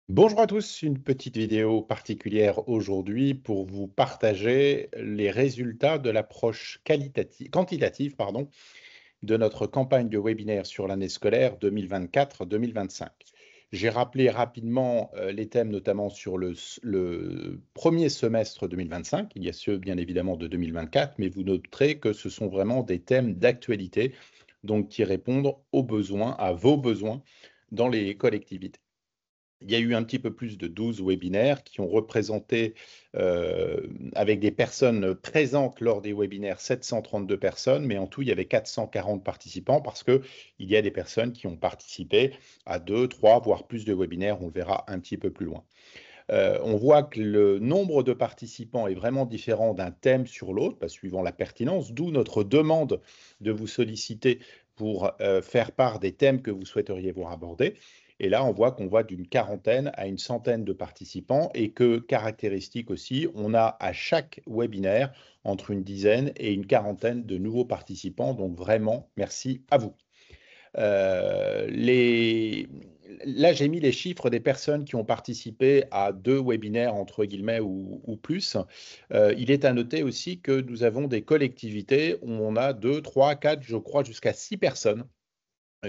Bonjour à tous, une petite vidéo particulière aujourd'hui pour vous partager les résultats de l'approche quantitative de notre campagne de webinaire sur l'année scolaire 2024-2025. J'ai rappelé rapidement les thèmes notamment sur le premier semestre 2025, il y a ceux bien évidemment de 2024, mais vous noterez que ce sont vraiment des thèmes d'actualité, donc qui répondent aux besoins, à vos besoins dans les collectivités. Il y a eu un petit peu plus de 12 webinaires qui ont représenté, avec des personnes présentes lors des webinaires, 732 personnes, mais en tout, il y avait 440 participants parce qu'il y a des personnes qui ont participé à 2, 3, voire plus de webinaires, on le verra un petit peu plus loin. On voit que le nombre de participants est vraiment différent d'un thème sur l'autre, suivant la pertinence, d'où notre demande de vous solliciter pour faire part des thèmes que vous souhaiteriez voir abordés. Et là, on voit qu'on va d'une quarantaine à une centaine de participants et que, caractéristique aussi, on a à chaque webinaire entre une dizaine et une quarantaine de nouveaux participants. Donc vraiment, merci à vous. Euh, les... Là, j'ai mis les chiffres des personnes qui ont participé à 2 webinaires, entre guillemets, ou plus. Il est à noter aussi que nous avons des collectivités où on a 2, 3, 4, je crois, jusqu'à 6 personnes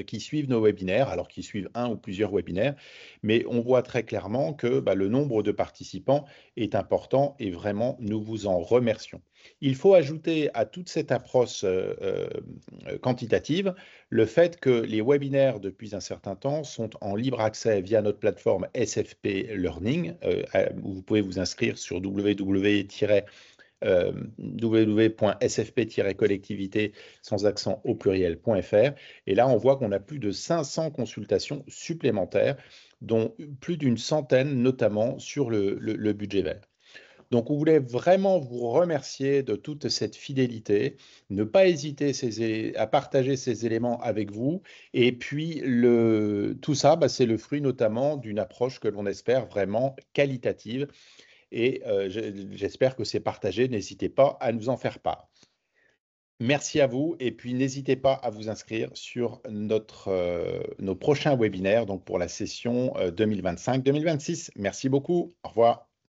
qui suivent nos webinaires, alors qu'ils suivent un ou plusieurs webinaires, mais on voit très clairement que le nombre de participants est important et vraiment, nous vous en remercions. Il faut ajouter à toute cette approche quantitative le fait que les webinaires, depuis un certain temps, sont en libre accès via notre plateforme SFP Learning, où vous pouvez vous inscrire sur www.sfp-collectivité sans accent au pluriel.fr. Et là, on voit qu'on a plus de 500 consultations supplémentaires, dont plus d'une centaine notamment sur le budget vert. Donc, on voulait vraiment vous remercier de toute cette fidélité, ne pas hésiter à partager ces éléments avec vous. Et puis, tout ça, c'est le fruit notamment d'une approche que l'on espère vraiment qualitative et j'espère que c'est partagé. N'hésitez pas à nous en faire part. Merci à vous et puis n'hésitez pas à vous inscrire sur nos prochains webinaires donc pour la session 2025-2026. Merci beaucoup. Au revoir.